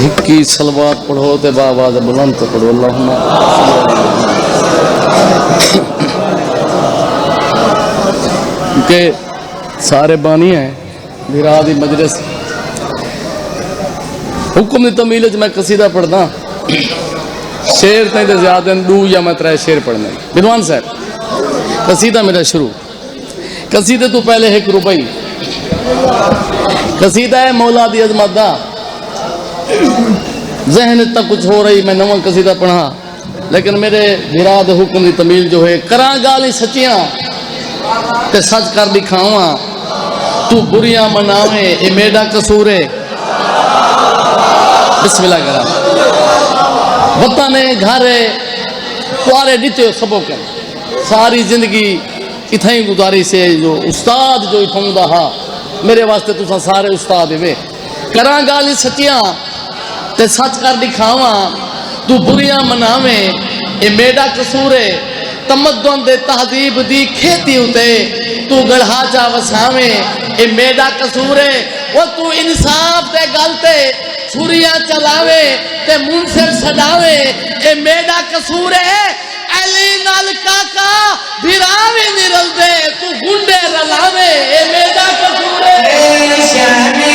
Hickey सलवात पढ़ो ते बावाज़ बुलंद पढ़ो अल्लाहुम्मा के सारे बानी हैं विराद दी मजलिस हुक्म दी तमील च मैं कसीदा पढ़दा शेर ताईं ते ज़्यादा दू या मैं 3 शेर पढ़ने विद्वान साहब कसीदा मेरा शुरू कसीदे तो पहले 1 रुपई कसीदा है मौला दी अजमत दा जहन तक कुछ हो रही मैं नवा कसीदा पढ़ा लेकिन मेरे विराद हुक्म दी तमील जो है करा गाली सचियां ते सच कर दिखावा तू बुरियां मनावे ए मेरा कसूर है बिस्मिल्लाह करा वतने घरे कुआरे दिते सबो के सारी जिंदगी इथाई गुजारी से जो उस्ताद जो इथोंदा हा मेरे वास्ते तुसा सारे उस्ताद वे करा गाली सचियां ते सच कर दिखावा तू बुरियां मनावे ए मेरा कसूर है तमद्दुन दे तहजीब दी खेती उते तू गढ़ा चा वसावे ए मेरा कसूर है वो तू इंसाफ ते गलते छुरियां चलावे ते मुनसिफ सदावे ए मेरा कसूर है अली नाल काका भिरावे निरल दे तू गुंडे रलावे ए मेरा कसूर है शाने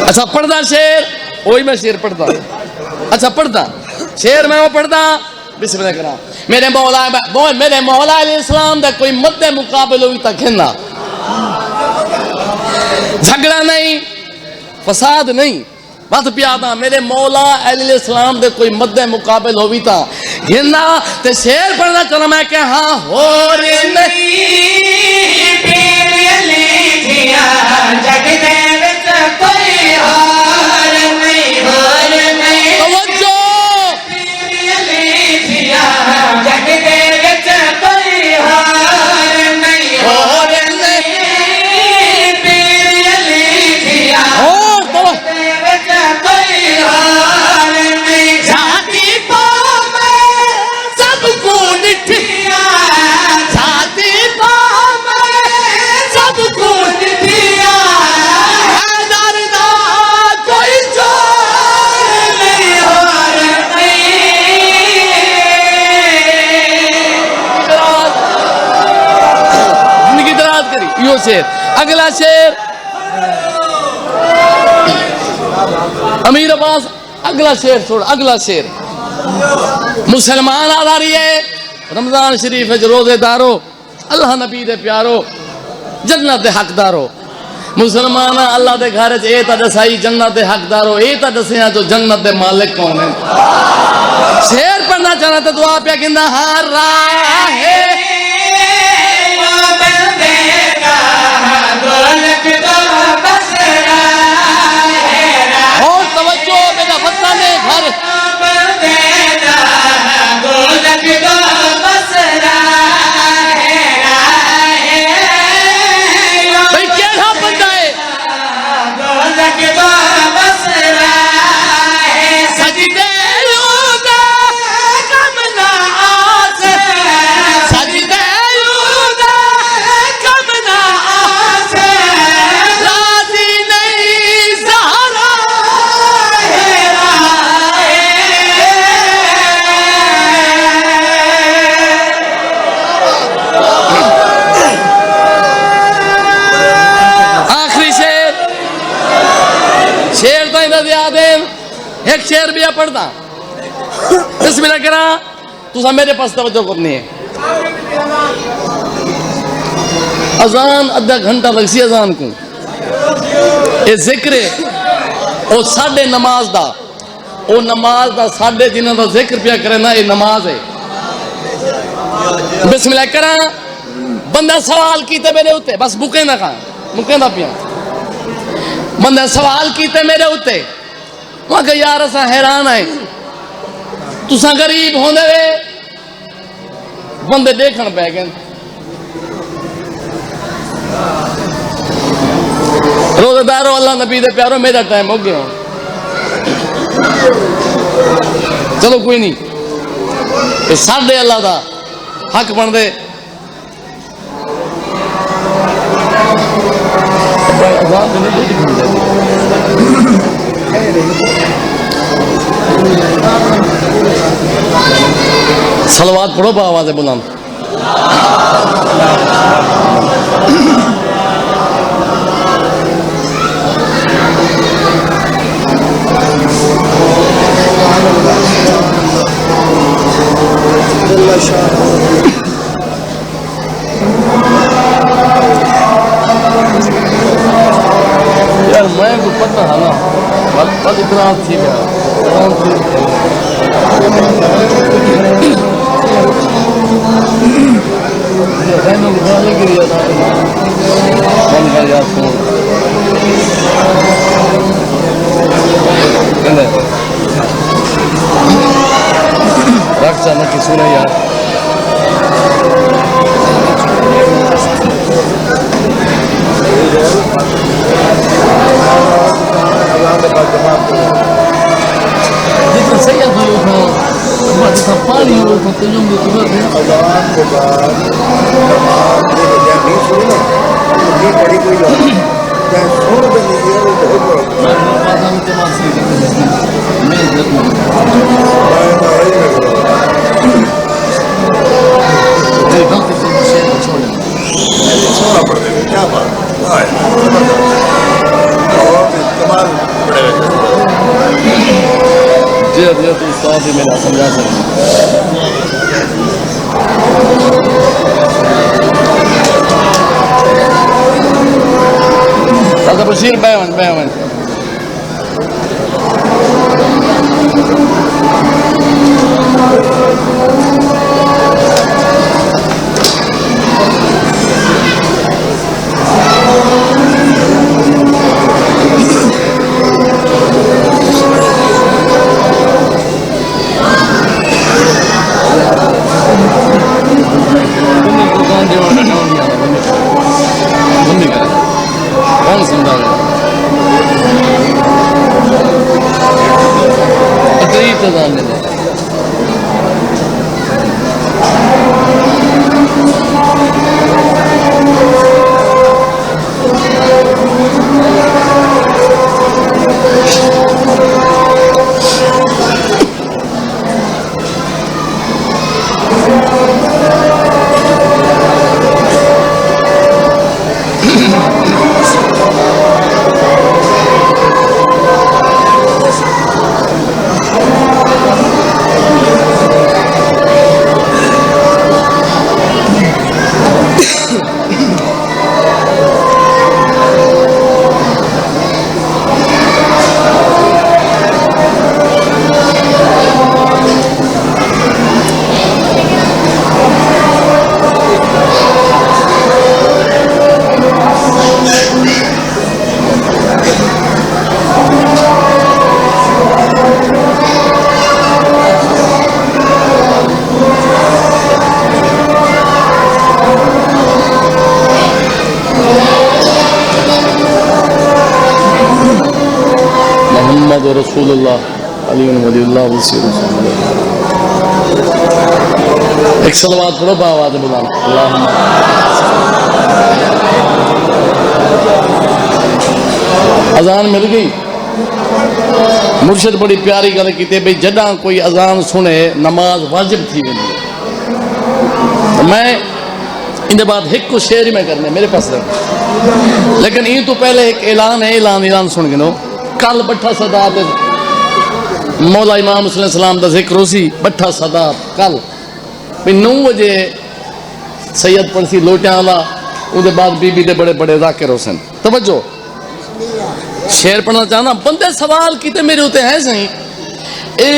अच्छा पढ़दा शेर वही मैं शेर पढ़ता अच्छा पढ़ता शेर मैं वो पढ़ता बिस्मिल्लाह करा मेरे मौला इस्लाम दा कोई मद्दे मुकाबले हुई तक ना झगड़ा नहीं फसाद नहीं बस प्यादा मेरे मौला इस्लाम दे कोई मद्दे मुकाबले होवी ता घिना ते शेर पढ़ना चला मैं क्या हाँ हो रे नहीं जग दे विच कोई हार नहीं तवज्जो जग दे विच कोई हार नहीं और नहीं पीर अली जिया और जग दे विच कोई हार नहीं जाती पाव में सबको निठिया जाती पाव में सबको शेर अगला शेर अमीर अब्बास अगला शेर छोड़ अगला शेर मुसलमान आ रही है रमजान शरीफ है जो रोजेदारो अल्लाह नबी दे प्यारो जन्नत दे हकदारो मुसलमान अल्लाह दे घर च ता दसाई जन्नत दे हकदारो ता दसिया जो जन्नत दे मालिक कौन है शेर पढ़ना चाहना तो दुआ पे गिंदा हार राहे और तवज्जो मेरा वतन घर भाई क्या बंदा है सजदे कम ना आसे सजदे कम ना आसे राजी नहीं सहारा आखिरी शेर तो याद है एक शेर भी पढ़ता बिस्मिल्लाह करा तुसा मेरे पास तवज्जो करनी है। अजान अद्धा घंटा लगसी अजान को ये जिक्र है ओ साढ़े नमाज दा ओ नमाज दा साढ़े जिन्हां दा जिक्र पिया करे ना ये नमाज है। बिस्मिल्लाह करा बंदा सवाल कीते मेरे उत्ते बस मुकेंदा कहां मुकेंदा पिया बंदा सवाल कीते मेरे उत्ते मैं कहा यार असा हैरान है तुसा गरीब होंदे वे बंदे देखण पै गए रोजेदारो अल्लाह नबी दे प्यारो मेरा टाइम हो गया चलो कोई नहीं ये साढ़े अल्लाह दा हक बनदे सलवात पढ़ो आवाज़ बुलंद यार मैं को पता है ना बस इतना थी गया रख जाना कि सुने यार जितना सही है जितना पानी हो तुझे अजान के बाद नहीं सुनी ना ये बड़ी कोई सुन सोना पड़ देगा क्या बात कमाल पड़ेगा जी जी तो साथ ही मेरा समझा सकते दादा बशीर बैवन बैवन कौन समझा रहे मोहम्मद रसूलुल्लाह अली वलीउल्लाह वसी रसूलुल्लाह। एक सलवात पढ़ो आवाज़ बुलंद अल्लाहुम्मा। अजान मिल गई। मुर्शिद बड़ी प्यारी गल की भाई जदा कोई अजान सुने नमाज वाजिब थी वेंदी। मैं इन बाद एक को शेर में करने मेरे पास रख, लेकिन ये तो पहले एक ऐलान है, ऐलान सुन गिनो। कल बट्ठा सदा मौला इमाम सलाम का जिक्र हो सी बट्ठा सादात कल भी 9 बजे सैयद पढ़सी लोटियां वाला उसके बाद बीबी के बड़े बड़े जाकिर हुसैन तवज्जो शेर पढ़ना चाहना बंदे सवाल किते मेरे उत्ते है सही ये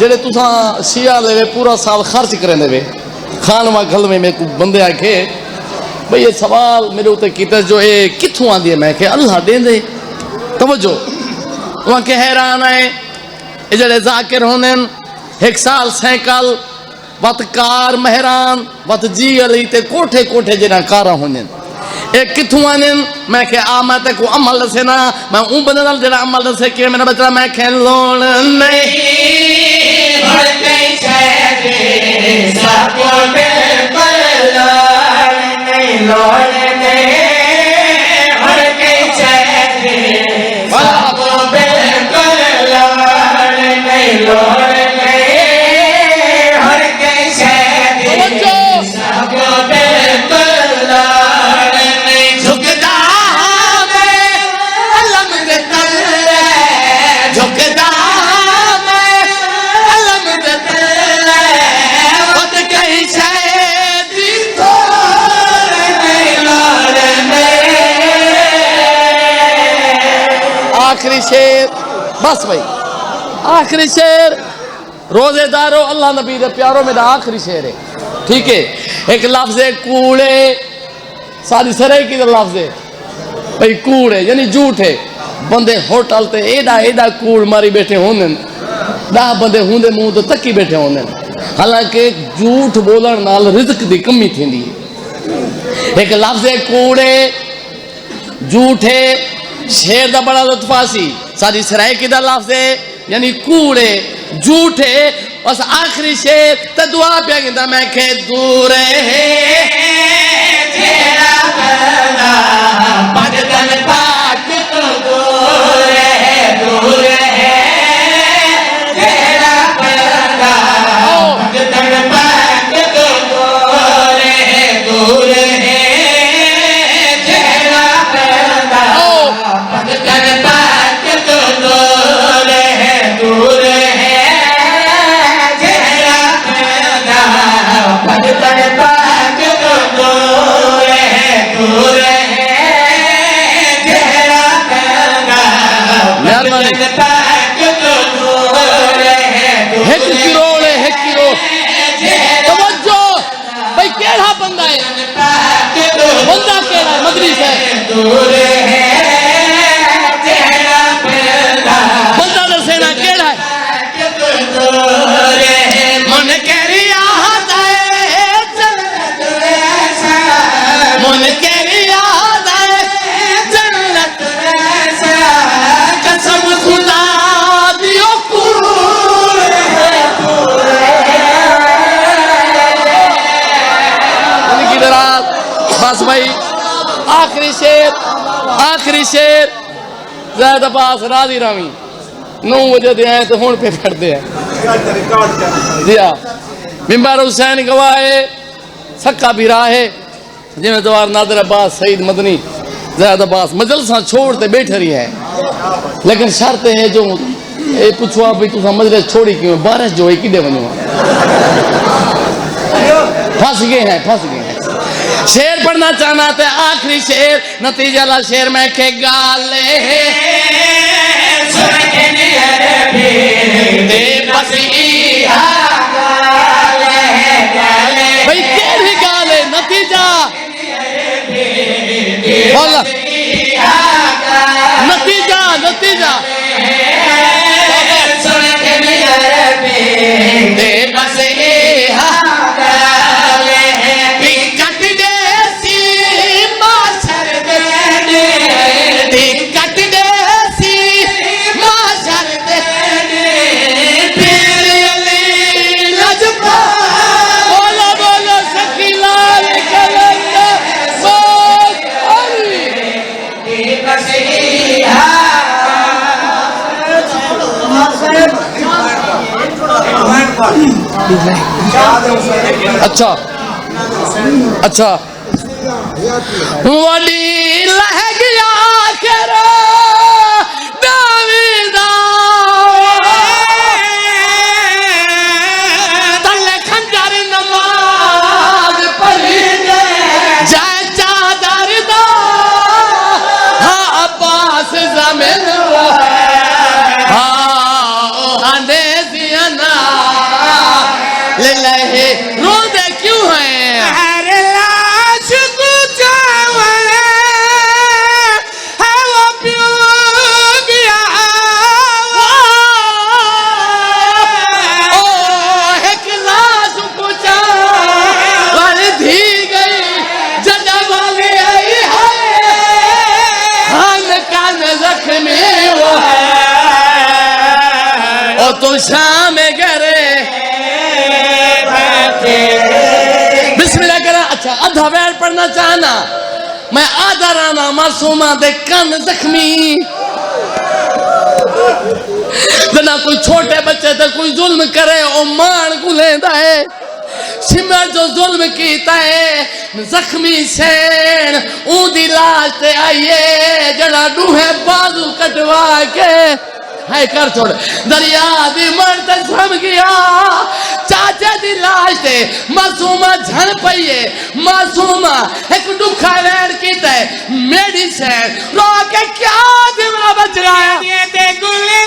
जेड़े तुसा शिया ले पूरा साल खर्च करें दे खान वा गल में मेरे को बंदे आखे भाई ये सवाल मेरे उत्ते किते जो ये कित्थों आंदी है मैं के अल्लाह दे दे तवज्जो वहां के हैरान है ये जड़े जाकिर होने एक साल सैकल वत कार मेहरान वत जी अली ते कोठे कोठे जना कारा होने एक किथों आने मैं के आ मैं ते को अमल दसे ना मैं ऊ बंदे नाल जड़ा अमल दसे के मेरा बच्चा मैं के लोन नहीं हर कई छे सबको बिल्कुल लोन नहीं लोन नहीं हर कई छे सबको बिल्कुल लोन नहीं लोन आखिरी शेर बस भाई आखिरी शेर रोजेदारो अल्लाह नबी दे प्यारो मेरा आखिरी शेर है ठीक है एक लफ्ज है कूड़े सारी सराय की लफ्ज है भाई कूड़े यानी झूठ है बंदे होटल ते एडा एडा कूड़ मारी बैठे होने 10 बंदे होंदे मुंह तो तकी बैठे होने हालांकि झूठ बोलण नाल रिज़्क दी कमी थींदी है एक लफ्ज है कूड़े झूठे शेर दा बड़ा लुत्फासी सारी सराय की दा लफ्ज है यानी कूड़े झूठे बस आखिरी शेर ते दुआ पे गिंदा मैं के दूर है तेरा बंदा बदन पाक तो दूर है तेरा बंदा बदन पाक तो दूर है तेरा बंदा बदन पाक तो दूर है तेरा बंदा बदन पाक तो दूर है तेरा बंदा बदन पाक तो दूर है 1 करोड़ 1 करोड़ तवज्जो भाई केड़ा बंदा है बंदा केड़ा मदरी से दूर है तेरा बंदा दसेना केड़ा है मन करी याद आए मन करी याद आए जन्नत कसम खुदा दियो बस भाई आखिरी शेर ज़ैद अब्बास राजी रामी 9 बजे दे आए तो हुण पे फटदे हैं जी हाँ मिंबर हुसैन गवाए सक्का भी राहे जिमें दवार नादिर अब्बास सईद मदनी ज़ैद अब्बास मजलसा छोड़ ते बैठे रही है लेकिन शर्त है जो ये पूछो भाई तुसा मजलिस छोड़ी क्यों बारिश जो है किदे वनो फंस गए हैं शेर पढ़ना चाहना थे आखिरी शेर नतीजा ला शेर में के गाले भाई केड़ी गाले नतीजा नतीजा अच्छा अच्छा वडी लह गया करो दावीदा ले लहे रोते क्यों हैं? हर लाश को चावल है वो पियो गया। ओ एक लाश को चावल दी गई जजा वाली आई है, खान कान जख्मी वो है, ओ तो शाम करे बिस्मिल्लाह करा। अच्छा आधा वैर पढ़ना चाहना मैं आधा राना मासूमा दे कान जख्मी। जना कोई छोटे बच्चे ते कोई जुल्म करे ओ मान को लेंदा है। सिमर जो जुल्म कीता है जख्मी सैन ऊदी लाश ते आइए जड़ा डूहे बाजू कटवा के हाय कर छोड़ दरिया दी मर्द थम गया। चाचा दी लाश ते मासूमा झन पईए। मासूमा एक दुखा वैर कीता है मेडिसिन रो के क्या दिमाग बच रहा है। ये ते गुले